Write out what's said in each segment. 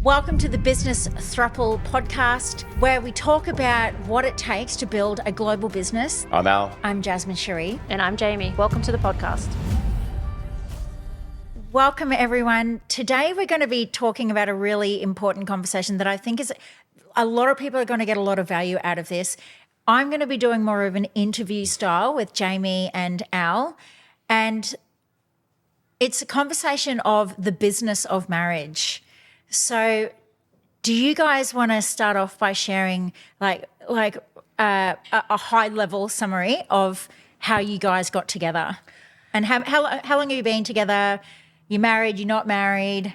Welcome to the Business Throuple podcast, where we talk about what it takes to build a global business. I'm Al. I'm Jasmine Cherrie. And I'm Jamey. Welcome to the podcast. Welcome, everyone. Today, we're going to be talking about a really important conversation that I think is a lot of people are going to get a lot of value out of this. I'm going to be doing more of an interview style with Jamey and Al, and it's a conversation of the business of marriage. So do you guys want to start off by sharing a high-level summary of how you guys got together? And how long have you been together? You married, you're not married?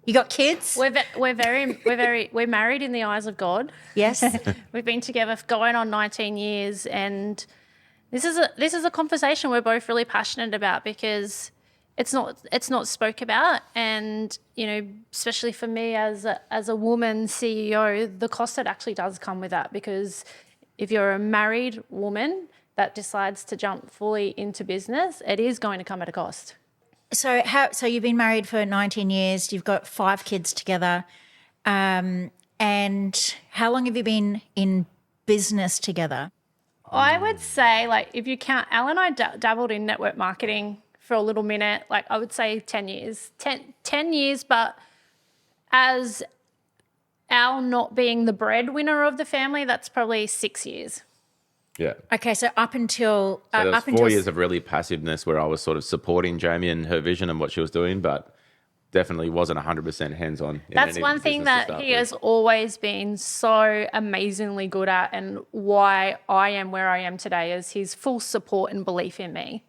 You got kids? We're married in the eyes of God. Yes. We've been together going on 19 years, and this is a conversation we're both really passionate about because it's not spoke about, and especially for me as a woman CEO, the cost that actually does come with that, because if you're a married woman that decides to jump fully into business, it is going to come at a cost. So you've been married for 19 years, you've got 5 kids together, and how long have you been in business together? I would say, if you count, Al and I dabbled in network marketing for a little minute, I would say 10 years. 10 years, but as Al not being the breadwinner of the family, that's probably 6 years. Yeah. Okay, so up until... So there was 4 years of really passiveness where I was sort of supporting Jamey and her vision and what she was doing, but definitely wasn't 100% hands-on. That's one thing that he has always been so amazingly good at, and why I am where I am today is his full support and belief in me.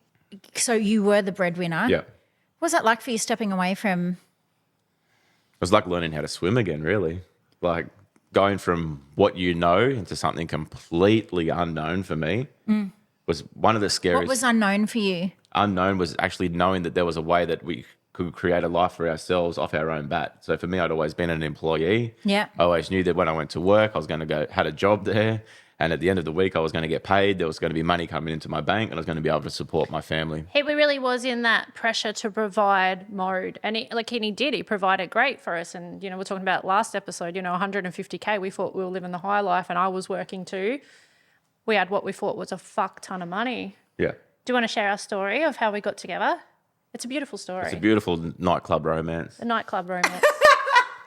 So you were the breadwinner. Yeah. What was that like for you stepping away from... It was like learning how to swim again, really. Like going from what you know into something completely unknown for me was one of the scariest. What was unknown for you? Unknown was actually knowing that there was a way that we could create a life for ourselves off our own bat. So for me, I'd always been an employee. Yeah. I always knew that when I went to work, I was going to had a job there. And at the end of the week, I was going to get paid. There was going to be money coming into my bank, and I was going to be able to support my family. He really was in that pressure to provide mode. And he did. He provided great for us. And, we're talking about last episode, 150K. We thought we were living the high life, and I was working too. We had what we thought was a fuck ton of money. Yeah. Do you want to share our story of how we got together? It's a beautiful story. It's a beautiful nightclub romance. A nightclub romance.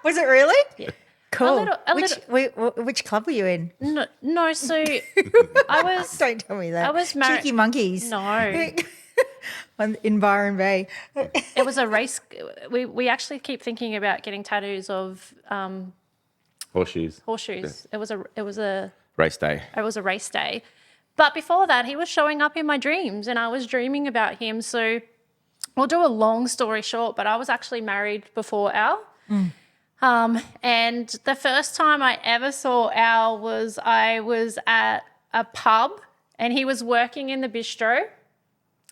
Was it really? Yeah. Cool. Which club were you in? No, so I was... Don't tell me that. I was married... Cheeky Monkeys. No. In Byron Bay. It was a race. We actually keep thinking about getting tattoos of... Horseshoes. Horseshoes. Yeah. It was a... Race day. It was a race day. But before that, he was showing up in my dreams, and I was dreaming about him. So I'll do a long story short, but I was actually married before Al. And the first time I ever saw Al was I was at a pub, and he was working in the bistro,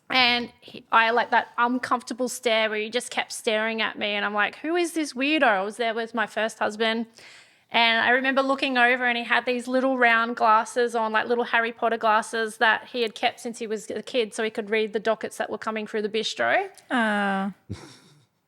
and I like that uncomfortable stare where he just kept staring at me, and I'm like, who is this weirdo? I was there with my first husband, and I remember looking over, and he had these little round glasses on, like little Harry Potter glasses that he had kept since he was a kid so he could read the dockets that were coming through the bistro.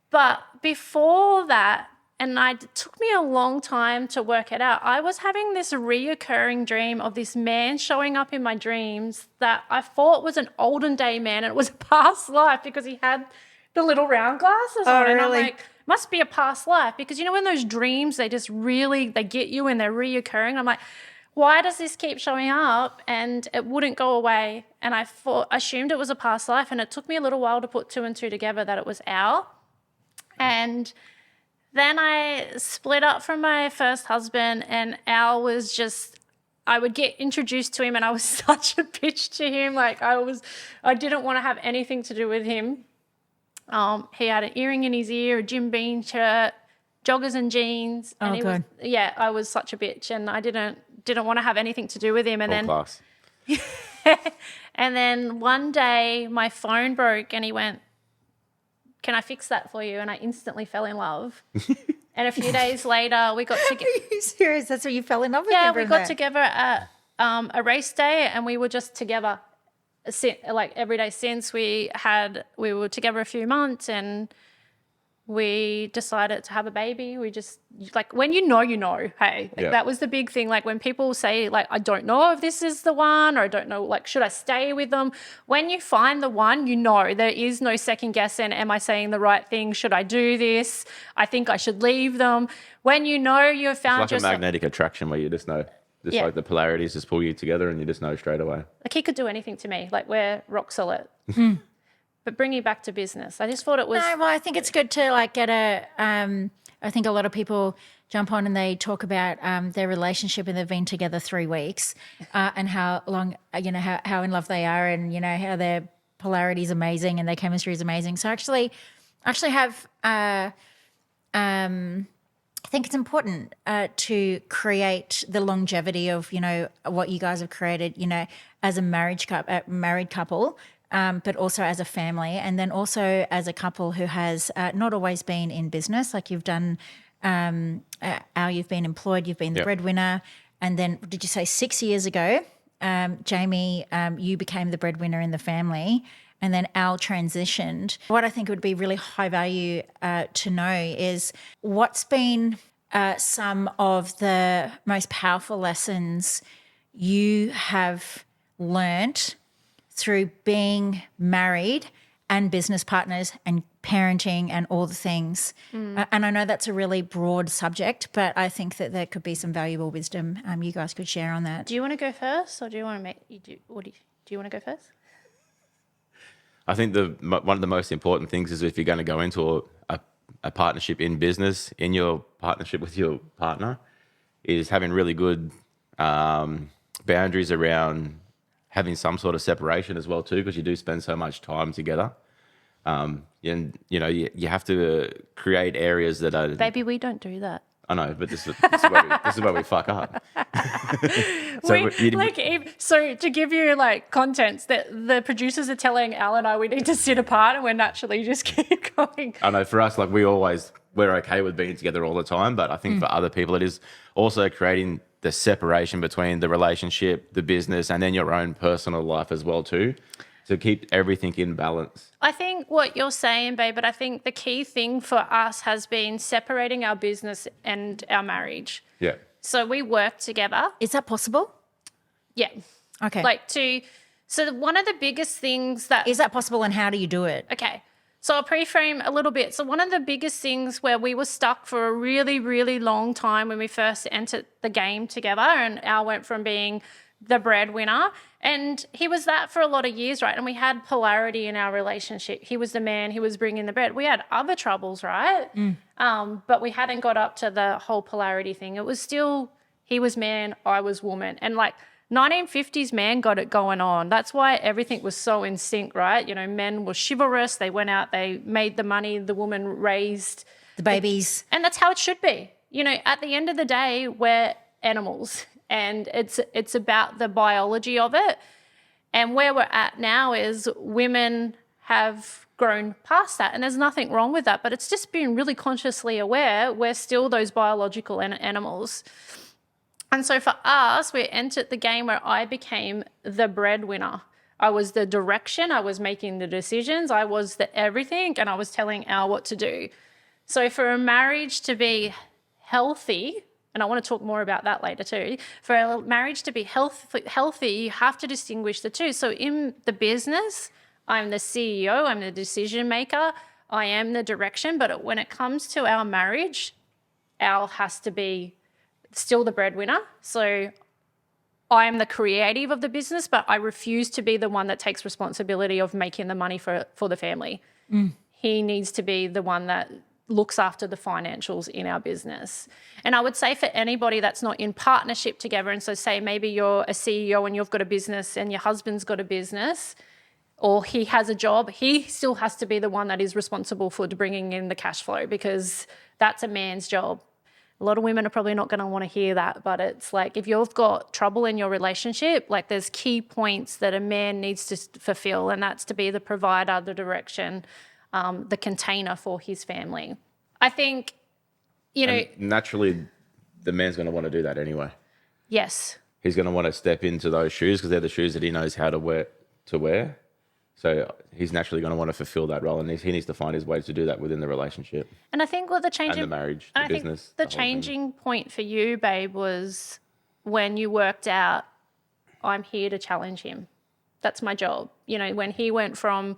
But before that, and it took me a long time to work it out, I was having this reoccurring dream of this man showing up in my dreams that I thought was an olden day man, and it was a past life because he had the little round glasses on. Really? And I'm like, must be a past life, because when those dreams, they get you and they're reoccurring. I'm like, why does this keep showing up? And it wouldn't go away. And I assumed it was a past life, and it took me a little while to put 2 and 2 together that it was Al. And then I split up from my first husband, and Al was just, I would get introduced to him, and I was such a bitch to him. I didn't want to have anything to do with him. He had an earring in his ear, a Jim Beam shirt, joggers and jeans. And God. I was such a bitch, and I didn't want to have anything to do with him. And Class. And then one day my phone broke, and he went, can I fix that for you? And I instantly fell in love. And a few days later, we got together. Are you serious? That's what you fell in love with him? Yeah, we got together at a race day, and we were just together every day since. We were together a few months, and We decided to have a baby. We just, like, when you know, hey, like, Yeah. that was the big thing. Like, when people say, like, I don't know if this is the one, or I don't know, like, should I stay with them? When you find the one, there is no second guessing. Am I saying the right thing? Should I do this? I think I should leave them. When you know you've found It's like a magnetic attraction where you just know. Just Yeah. like the polarities just pull you together and you just know straight away. Like, he could do anything to me. Like, we're rock solid. But bringing back to business, I just thought it was... No, well, I think it's good to like get a. I think a lot of people jump on and they talk about their relationship and they've been together 3 weeks and how long, how in love they are, and how their polarity is amazing and their chemistry is amazing. So actually have. I think it's important to create the longevity of what you guys have created, as a married couple. But also as a family, and then also as a couple who has not always been in business, like you've done. Al, you've been employed, you've been the breadwinner, and then did you say 6 years ago, Jamey, you became the breadwinner in the family, and then Al transitioned. What I think would be really high value to know is what's been some of the most powerful lessons you have learnt through being married and business partners and parenting and all the things. And I know that's a really broad subject, but I think that there could be some valuable wisdom you guys could share on that. Do you want to go first, or do you want to make you do? What do you want to go first? I think one of the most important things is if you're going to go into a partnership in business, in your partnership with your partner, is having really good boundaries around having some sort of separation as well too, because you do spend so much time together. And you have to create areas that are... Baby, we don't do that. I know, but this is where we fuck up. So to give you like context, that the producers are telling Al and I we need to sit apart, and we're naturally just keep going. I know for us, like we're okay with being together all the time, but I think for other people it is also creating the separation between the relationship, the business, and then your own personal life as well too, to keep everything in balance. I think what you're saying, babe, but I think the key thing for us has been separating our business and our marriage. Yeah. So we work together. Is that possible? Yeah. Okay. So one of the biggest things that... Is that possible, and how do you do it? Okay. So I'll pre-frame a little bit. So one of the biggest things where we were stuck for a really, really long time when we first entered the game together, and Al went from being the breadwinner, and he was that for a lot of years, right? And we had polarity in our relationship. He was the man, he was bringing the bread. We had other troubles, right? But we hadn't got up to the whole polarity thing. It was still, he was man, I was woman. And like 1950s man got it going on. That's why everything was so in sync, right? Men were chivalrous. They went out, they made the money, the woman raised The babies. and that's how it should be. At the end of the day, we're animals, and it's about the biology of it. And where we're at now is women have grown past that, and there's nothing wrong with that, but it's just being really consciously aware we're still those biological animals. And so for us, we entered the game where I became the breadwinner. I was the direction, I was making the decisions, I was the everything, and I was telling Al what to do. So for a marriage to be healthy, and I want to talk more about that later too, for a marriage to be healthy, you have to distinguish the two. So in the business, I'm the CEO, I'm the decision maker, I am the direction, but when it comes to our marriage, Al has to be still the breadwinner. So I am the creative of the business, but I refuse to be the one that takes responsibility of making the money for the family. He needs to be the one that looks after the financials in our business. And I would say for anybody that's not in partnership together, and so say maybe you're a CEO and you've got a business and your husband's got a business, or he has a job, he still has to be the one that is responsible for bringing in the cash flow, because that's a man's job. A lot of women are probably not going to want to hear that, but it's like if you've got trouble in your relationship, like there's key points that a man needs to fulfill, and that's to be the provider, the direction, the container for his family. I think, And naturally, the man's going to want to do that anyway. Yes. He's going to want to step into those shoes because they're the shoes that he knows how to wear. So he's naturally going to want to fulfill that role, and he needs to find his way to do that within the relationship And I think what the and changing the marriage, and the I think business. the whole thing. changing point for you, babe, was when you worked out, I'm here to challenge him. That's my job. You know, when he went from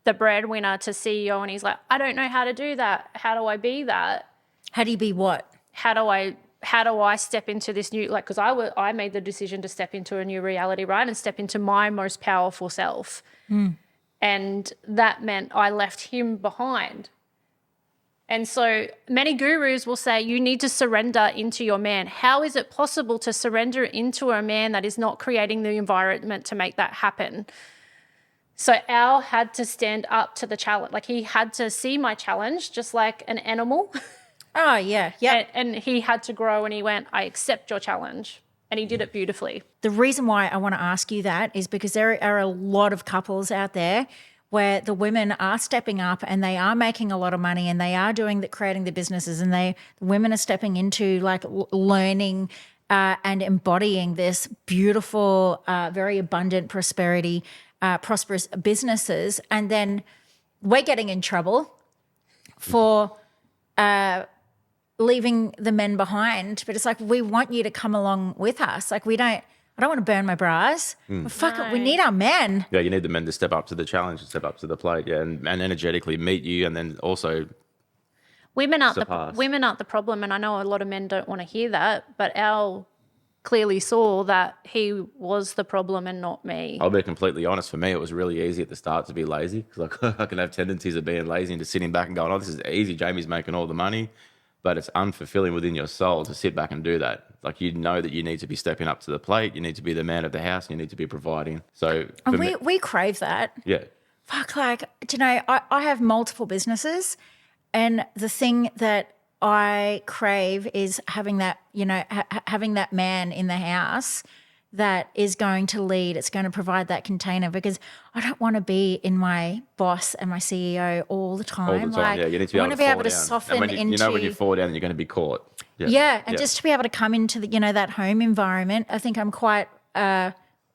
the breadwinner to CEO and he's like, I don't know how to do that. How do I be that? How do you be what? How do I step into this new, like, because I made the decision to step into a new reality, right? And step into my most powerful self. And that meant I left him behind. And so many gurus will say you need to surrender into your man. How is it possible to surrender into a man that is not creating the environment to make that happen? So Al had to stand up to the challenge. Like, he had to see my challenge just like an animal. Oh, yeah. Yeah. And he had to grow, and he went, I accept your challenge. And he did it beautifully. The reason why I want to ask you that is because there are a lot of couples out there where the women are stepping up and they are making a lot of money and they are creating the businesses, and the women are stepping into like learning and embodying this beautiful, very abundant prosperity, prosperous businesses. And then we're getting in trouble for leaving the men behind. But it's like, we want you to come along with us. Like, I don't want to burn my bras. Well, fuck it, we need our men. Yeah, you need the men to step up to the challenge and step up to the plate, yeah, and energetically meet you, and then also Women aren't surpass. women aren't the problem, and I know a lot of men don't want to hear that, but Al clearly saw that he was the problem and not me. I'll be completely honest. For me, it was really easy at the start to be lazy, because I can have tendencies of being lazy and just sitting back and going, oh, this is easy. Jamie's making all the money. But it's unfulfilling within your soul to sit back and do that. Like, you know that you need to be stepping up to the plate. You need to be the man of the house. You need to be providing. So And we crave that. yeah. Fuck, like, do you know, I have multiple businesses, and the thing that I crave is having that, you know, having that man in the house that is going to lead. It's going to provide that container, because I don't want to be in my boss and my CEO all the time. All the time, Like, yeah. You need to be I able want to be fall able to down. soften And when you, into. you know when you fall down, you're going to be caught. Yeah, and just to be able to come into the, you know, that home environment. I think I'm quite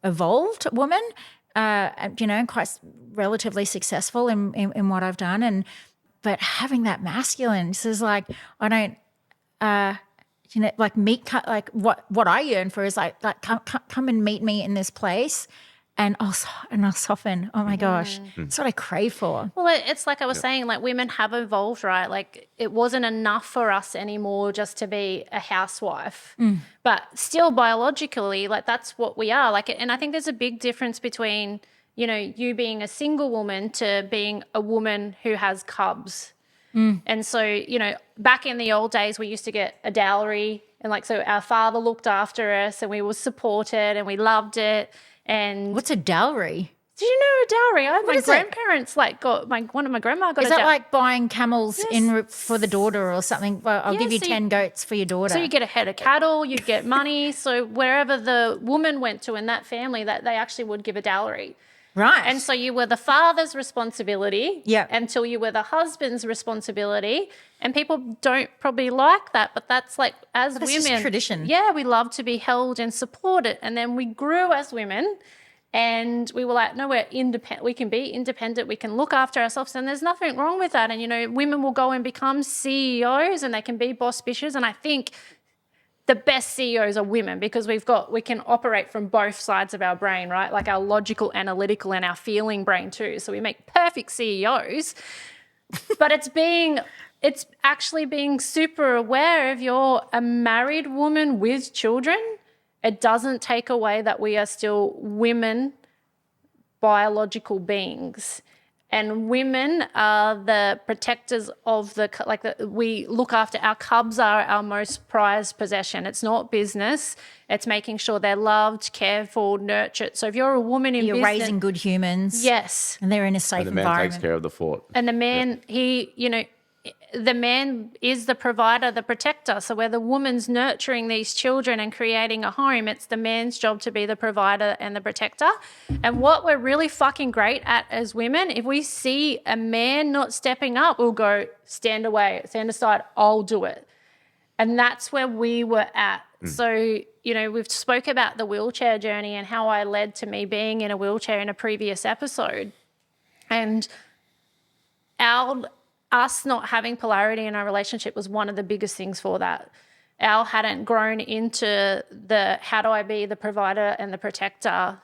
evolved woman, you know, quite relatively successful in what I've done, but having that masculine, this is like, I don't, you know, like like what I yearn for is like come and meet me in this place, and I'll soften. Oh my gosh, that's what I crave for. Well, it's like I was saying, like, women have evolved, right? Like, it wasn't enough for us anymore just to be a housewife, but still biologically, like, that's what we are. Like, and I think there's a big difference between, you know, you being a single woman to being a woman who has cubs. And so, you know, back in the old days, we used to get a dowry, and like, so our father looked after us and we were supported and we loved it. And What's a dowry? did you know a dowry? My is it? grandparents got one of my grandma got Is a that dowry. like buying camels for the daughter or something? Well, I'll give you so 10 goats for your daughter. So you get a head of cattle, you get money. So wherever the woman went to in that family, that they actually would give a dowry. right. And so you were the father's responsibility until you were the husband's responsibility. And people don't probably like that, but that's like, as That's women, just tradition. Yeah, we love to be held and supported. And then we grew as women, and we were like, no, we're independent. We can be independent. We can look after ourselves, and there's nothing wrong with that. And, you know, women will go and become CEOs, and they can be boss bitches. And I think the best CEOs are women, because we can operate from both sides of our brain, right? Like our logical, analytical, and our feeling brain too. So we make perfect CEOs. But it's actually being super aware if you're a married woman with children. It doesn't take away that we are still women, biological beings. And women are the protectors of we look after our cubs, are our most prized possession. It's not business. It's making sure they're loved, cared for, nurtured. So if you're a woman in You're business, raising good humans. yes. And they're in a safe And the man environment. takes care of the fort. And the man, the man is the provider, the protector. So where the woman's nurturing these children and creating a home, it's the man's job to be the provider and the protector. And what we're really fucking great at as women, if we see a man not stepping up, we'll go, stand away, stand aside, I'll do it. And that's where we were at. So, you know, we've spoke about the wheelchair journey and how I led to me being in a wheelchair in a previous episode. And us not having polarity in our relationship was one of the biggest things for that. Al hadn't grown into the how do I be the provider and the protector.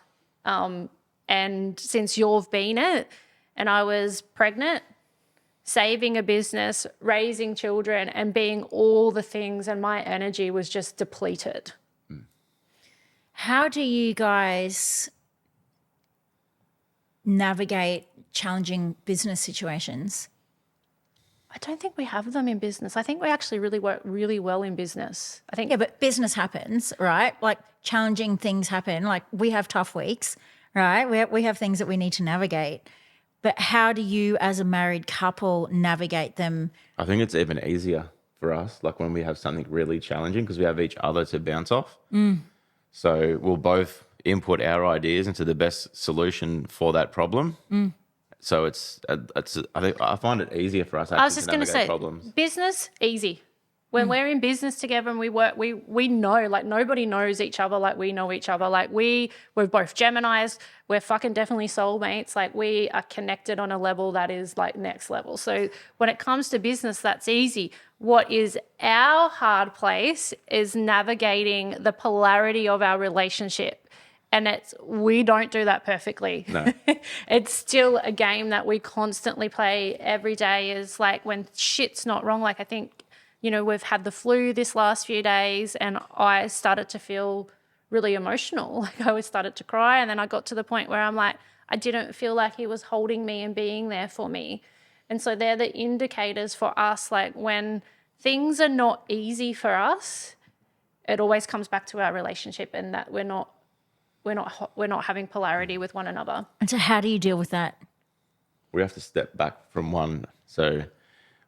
And since you've been it, and I was pregnant, saving a business, raising children, and being all the things, and my energy was just depleted. How do you guys navigate challenging business situations? I don't think we have them in business. I think we actually really work really well in business. I think Yeah, but business happens, right? Like challenging things happen. Like we have tough weeks, right? We have things that we need to navigate. But how do you as a married couple navigate them? I think it's even easier for us, like when we have something really challenging, because we have each other to bounce off. So we'll both input our ideas into the best solution for that problem. So I find it easier for us actually I was just going to say, problems. business, easy. When we're in business together and we work, we know, like nobody knows each other like we know each other. Like we're both Geminis. We're fucking definitely soulmates. Like we are connected on a level that is like next level. So when it comes to business, that's easy. What is our hard place is navigating the polarity of our relationship. And we don't do that perfectly. No. It's still a game that we constantly play every day is like when shit's not wrong. Like I think, we've had the flu this last few days and I started to feel really emotional. Like I started to cry and then I got to the point where I'm like, I didn't feel like he was holding me and being there for me. And so they're the indicators for us. Like when things are not easy for us, it always comes back to our relationship and that we're not having polarity with one another. And so how do you deal with that? We have to step back from one. So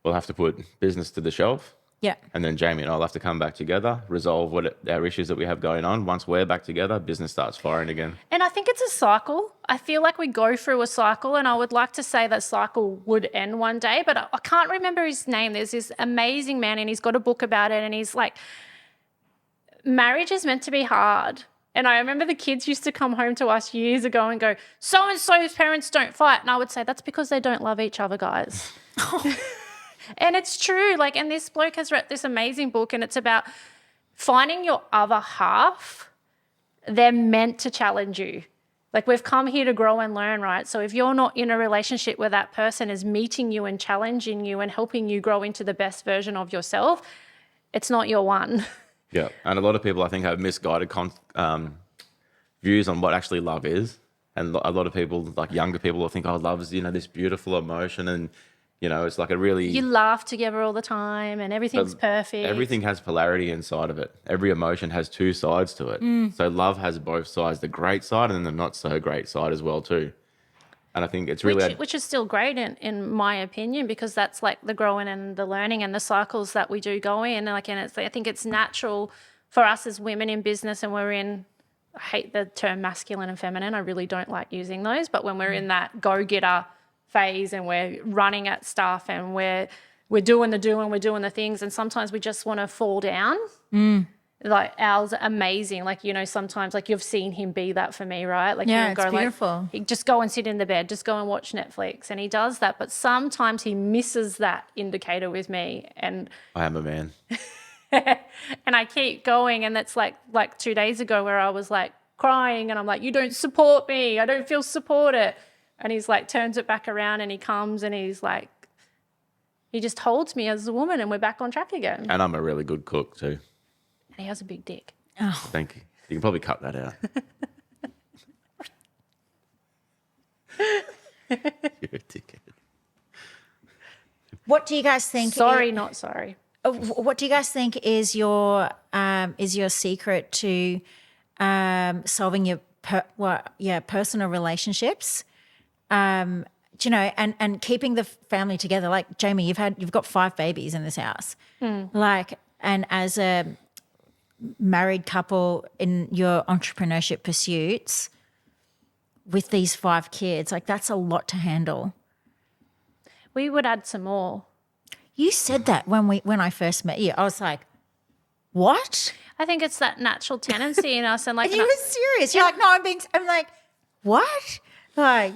we'll have to put business to the shelf. Yeah. And then Jamie and I'll have to come back together, resolve our issues that we have going on. Once we're back together, business starts firing again. And I think it's a cycle. I feel like we go through a cycle and I would like to say that cycle would end one day, but I can't remember his name. There's this amazing man and he's got a book about it and he's like, marriage is meant to be hard. And I remember the kids used to come home to us years ago and go, so-and-so's parents don't fight. And I would say, that's because they don't love each other, guys. And it's true. Like, and this bloke has read this amazing book and it's about finding your other half. They're meant to challenge you. Like we've come here to grow and learn, right? So if you're not in a relationship where that person is meeting you and challenging you and helping you grow into the best version of yourself, it's not your one. Yeah, and a lot of people I think have misguided views on what actually love is. And a lot of people, like younger people, will think, love is, this beautiful emotion and, it's like a really... You laugh together all the time and everything's perfect. Everything has polarity inside of it. Every emotion has two sides to it. So love has both sides, the great side and the not so great side as well too. And I think it's really... Which is still great in my opinion because that's like the growing and the learning and the cycles that we do go in. I think it's natural for us as women in business and I hate the term masculine and feminine. I really don't like using those. But when we're in that go-getter phase and we're running at stuff and we're doing the doing, we're doing the things and sometimes we just want to fall down. Like Al's amazing. Like, sometimes like you've seen him be that for me, right? Like yeah, he'll go it's beautiful. Like, just go and sit in the bed, just go and watch Netflix. And he does that. But sometimes he misses that indicator with me. And I am a man. and I keep going. And that's like 2 days ago where I was like crying and I'm like, you don't support me. I don't feel supported. And he's like, turns it back around and he comes and he's like, he just holds me as a woman and we're back on track again. And I'm a really good cook too. And he has a big dick. Oh. Thank you. You can probably cut that out. You're a dickhead. What do you guys think? Sorry, not sorry. What do you guys think is your secret to solving your personal relationships? And keeping the family together. Like Jamie, you've got 5 babies in this house. Like, and as a married couple in your entrepreneurship pursuits with these 5 kids, like that's a lot to handle. We would add some more. You said that when I first met you. I was like, what? I think it's that natural tendency in us. And like, And you were serious. You're like, no, I'm like, what? Like,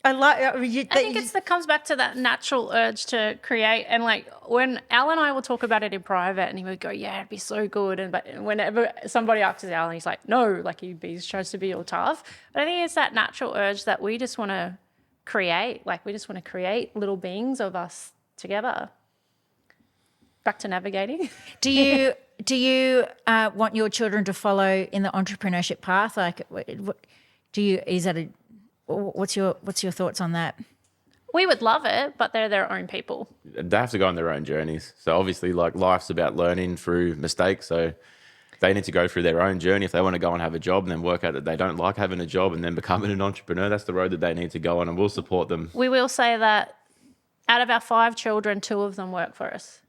I like. I think it comes back to that natural urge to create. And like when Al and I will talk about it in private, and he would go, "Yeah, it'd be so good." And but whenever somebody asks Al, and he's like, "No," like he tries to be all tough. But I think it's that natural urge that we just want to create. Like we just want to create little beings of us together. Back to navigating. Do you want your children to follow in the entrepreneurship path? Like, what's your thoughts on that? We would love it, but they're their own people. They have to go on their own journeys. So obviously, like life's about learning through mistakes. So they need to go through their own journey. If they want to go and have a job and then work out that they don't like having a job and then becoming an entrepreneur, that's the road that they need to go on, and we'll support them. We will say that out of our 5 children, 2 of them work for us.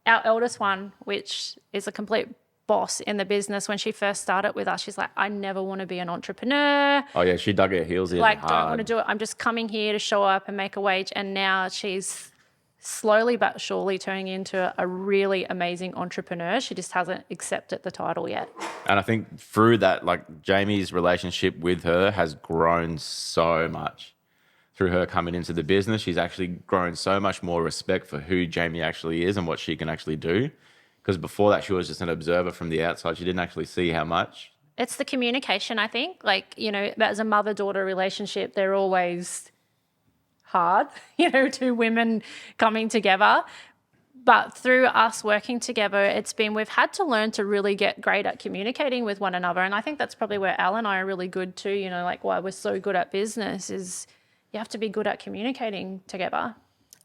Our eldest one, which is a complete boss in the business, when she first started with us, she's like, I never want to be an entrepreneur. Oh, yeah, she dug her heels in Like, hard. don't want to do it. I'm just coming here to show up and make a wage. And now she's slowly but surely turning into a really amazing entrepreneur. She just hasn't accepted the title yet. And I think through that, like Jamie's relationship with her has grown so much. Through her coming into the business, she's actually grown so much more respect for who Jamie actually is and what she can actually do. Because before that, she was just an observer from the outside. She didn't actually see how much. It's the communication, I think. Like, as a mother-daughter relationship, they're always hard, 2 women coming together. But through us working together, we've had to learn to really get great at communicating with one another. And I think that's probably where Al and I are really good too. Like why we're so good at business is you have to be good at communicating together.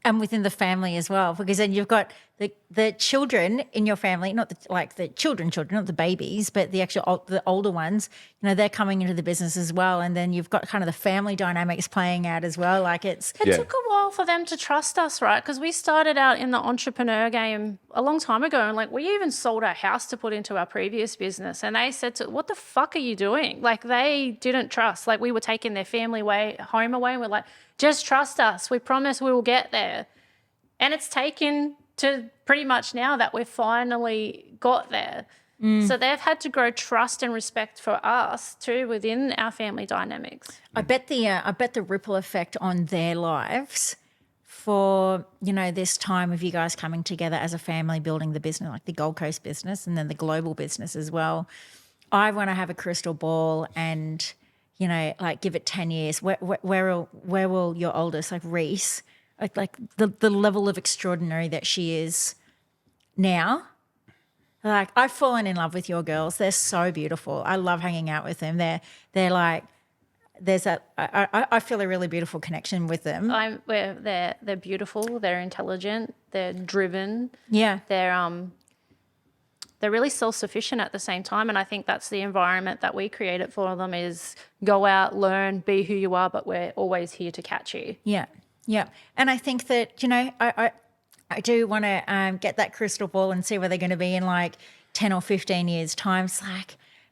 And within the family as well, because then you've got the children in your family, not the children, not the babies, but the older ones. They're coming into the business as well, and then you've got kind of the family dynamics playing out as well. Like it took a while for them to trust us, right? Because we started out in the entrepreneur game a long time ago, and like we even sold our house to put into our previous business, and they said, "What the fuck are you doing?" Like they didn't trust. Like we were taking their family home away, and we're like, "Just trust us. We promise we will get there." And it's taken to pretty much now that we've finally got there. So they've had to grow trust and respect for us too within our family dynamics. I bet the ripple effect on their lives for this time of you guys coming together as a family, building the business, like the Gold Coast business, and then the global business as well. I want to have a crystal ball and like give it 10 years. Where will your oldest, like Reese, like the level of extraordinary that she is now? Like I've fallen in love with your girls. They're so beautiful. I love hanging out with them. They're like, I feel a really beautiful connection with them. They're beautiful. They're intelligent. They're driven. Yeah. They're really self-sufficient at the same time, and I think that's the environment that we created for them is go out, learn, be who you are, but we're always here to catch you. Yeah, yeah. And I think that, I do want to get that crystal ball and see where they're going to be in like 10 or 15 years' time. It's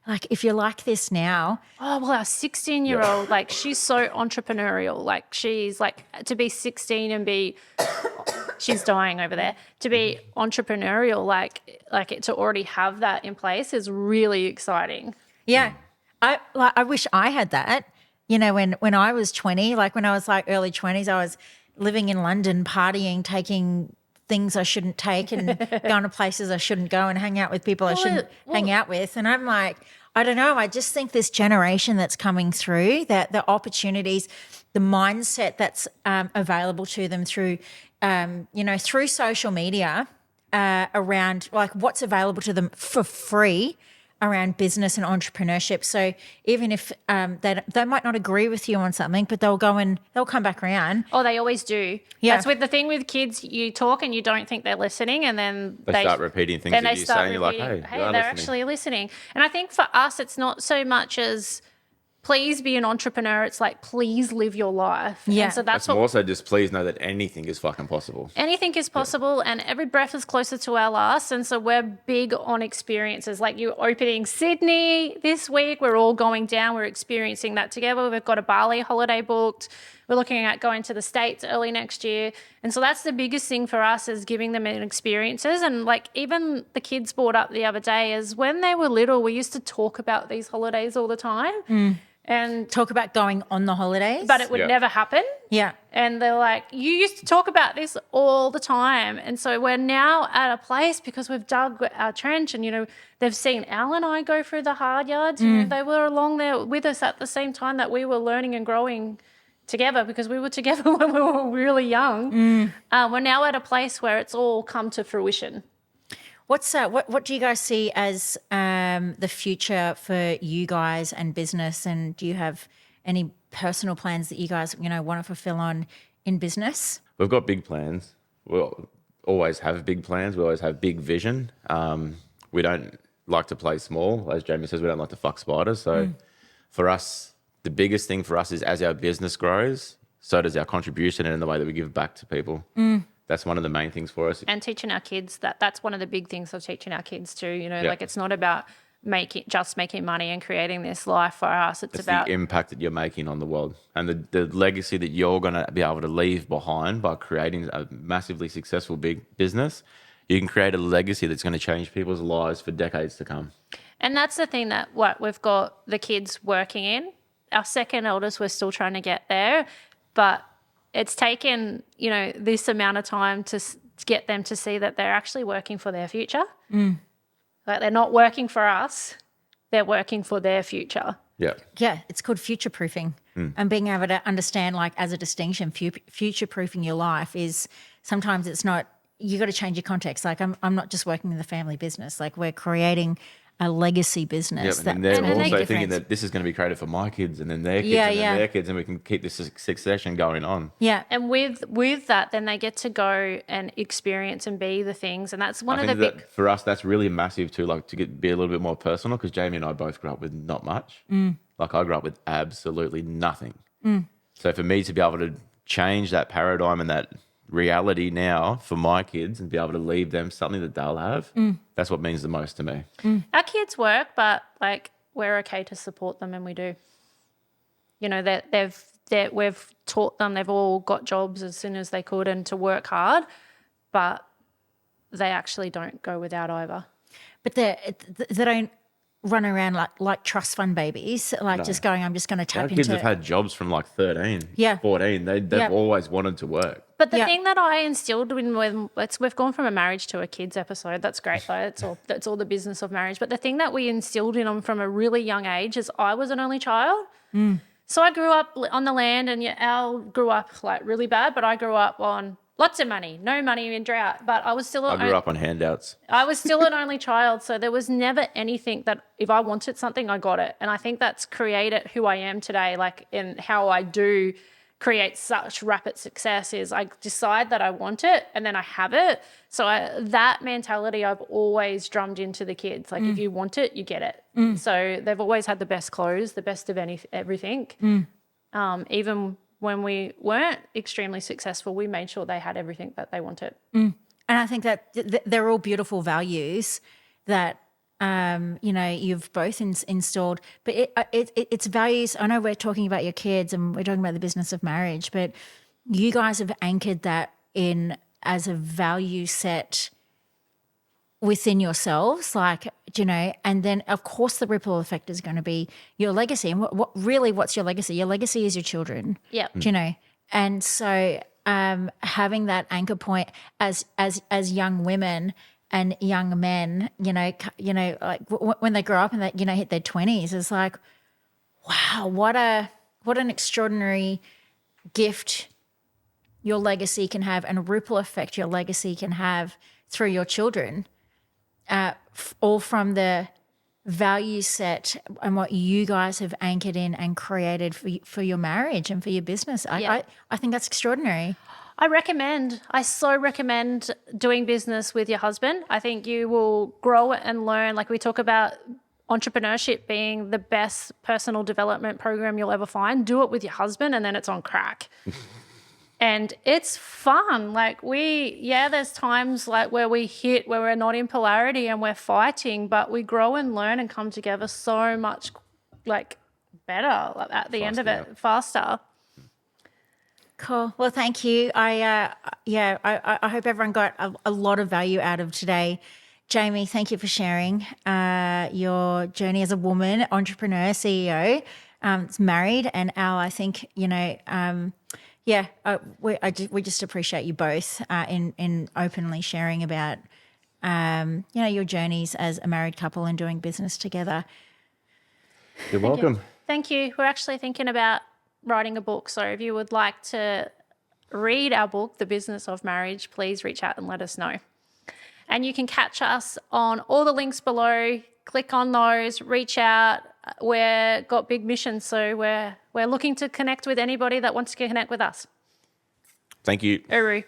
like if you're like this now. Oh, well, our 16-year-old, like she's so entrepreneurial. Like she's like to be 16 and be she's dying over there. To be entrepreneurial, like to already have that in place is really exciting. Yeah. I wish I had that. When I was 20, like when I was like early 20s, I was living in London, partying, taking things I shouldn't take and going to places I shouldn't go and hang out with people I shouldn't hang out with. And I'm like, I don't know. I just think this generation that's coming through, that the opportunities, the mindset that's available to them through, through social media around like what's available to them for free around business and entrepreneurship. So even if they might not agree with you on something, but they'll come back around. Oh, they always do. Yeah. That's with the thing with kids, you talk and you don't think they're listening, and then they start repeating things that you say and you're like, hey, they're actually listening. And I think for us, it's not so much as please be an entrepreneur. It's like, please live your life. Yeah. And so that's more so just please know that anything is fucking possible. Anything is possible, and every breath is closer to our last. And so we're big on experiences. Like you're opening Sydney this week. We're all going down. We're experiencing that together. We've got a Bali holiday booked. We're looking at going to the States early next year. And so that's the biggest thing for us is giving them experiences. And like even the kids brought up the other day is when they were little, we used to talk about these holidays all the time. And Talk about going on the holidays. but it would Yeah. never happen. yeah. And they're like, you used to talk about this all the time. And so we're now at a place because we've dug our trench and, they've seen Al and I go through the hard yards. They were along there with us at the same time that we were learning and growing together because we were together when we were really young. We're now at a place where it's all come to fruition. What do you guys see as the future for you guys and business? And do you have any personal plans that you guys want to fulfill on in business? We've got big plans. We'll always have big plans. We always have big vision. We don't like to play small. As Jamey says, we don't like to fuck spiders. So for us, the biggest thing for us is as our business grows, so does our contribution and in the way that we give back to people. That's one of the main things for us. And teaching our kids that's one of the big things of teaching our kids too. Yeah. Like it's not about making money and creating this life for us. It's about the impact that you're making on the world and the legacy that you're going to be able to leave behind by creating a massively successful big business. You can create a legacy that's going to change people's lives for decades to come. And that's the thing that we've got the kids working in. Our second eldest, we're still trying to get there, but it's taken, this amount of time to get them to see that they're actually working for their future. Like they're not working for us, they're working for their future. Yeah. Yeah, it's called future proofing, and being able to understand, like, as a distinction, future proofing your life is sometimes it's not. You got to change your context. Like I'm not just working in the family business. Like we're creating a legacy business. Yeah, and they're that also make thinking difference. that this is going to be created for my kids and then their kids Yeah, and then yeah. their kids, and we can keep this succession going on. Yeah, And with that, then they get to go and experience and be the things. And that's one I of the think big... that for us, that's really massive too, like to be a little bit more personal, because Jamey and I both grew up with not much. Like I grew up with absolutely nothing. So for me to be able to change that paradigm and that reality now for my kids and be able to leave them something that they'll have, that's what means the most to me. Our kids work, but like we're okay to support them, and we do. We've taught them, they've all got jobs as soon as they could and to work hard, but they actually don't go without either. but they don't run around like trust fund babies, like just going, I'm just going to Our tap kids into. have had jobs from like 13, Yeah. 14. They've Yeah. always wanted to work. But the Yeah. thing that I instilled we've gone from a marriage to a kids episode. That's great though. That's all the business of marriage. But the thing that we instilled in them from a really young age is I was an only child. So I grew up on the land, and Al grew up like really bad, but I grew up on lots of money, no money in drought. But I was still I grew up on handouts. I was still an only child, so there was never anything that if I wanted something, I got it. And I think that's created who I am today, like in how I do create such rapid success is I decide that I want it and then I have it. So that mentality I've always drummed into the kids. Like if you want it, you get it. So they've always had the best clothes, the best of everything. Even when we weren't extremely successful, we made sure they had everything that they wanted. And I think that they're all beautiful values that you've both installed. But it's values. I know we're talking about your kids and we're talking about the business of marriage, but you guys have anchored that in as a value set within yourselves, and then of course the ripple effect is going to be your legacy. And what's your legacy? Your legacy is your children. Yeah. And so having that anchor point as young women and young men, like when they grow up and they hit their 20s, it's like, wow, what an extraordinary gift your legacy can have, and a ripple effect your legacy can have through your children, all from the value set and what you guys have anchored in and created for your marriage and for your business. I think that's extraordinary. I so recommend doing business with your husband. I think you will grow and learn. Like we talk about entrepreneurship being the best personal development program you'll ever find. Do it with your husband and then it's on crack. And it's fun. Like there's times like where we're not in polarity and we're fighting, but we grow and learn and come together so much like better at the end of it, faster. Cool. Well, thank you. I hope everyone got a lot of value out of today. Jamey, thank you for sharing your journey as a woman, entrepreneur, CEO. is married, and Al, I think, we just appreciate you both in openly sharing about, your journeys as a married couple and doing business together. You're welcome. Thank you. We're actually thinking about writing a book. So if you would like to read our book, The Business of Marriage, please reach out and let us know. And you can catch us on all the links below. Click on those, reach out. We've got big missions, so we're looking to connect with anybody that wants to connect with us. Thank you. Uru.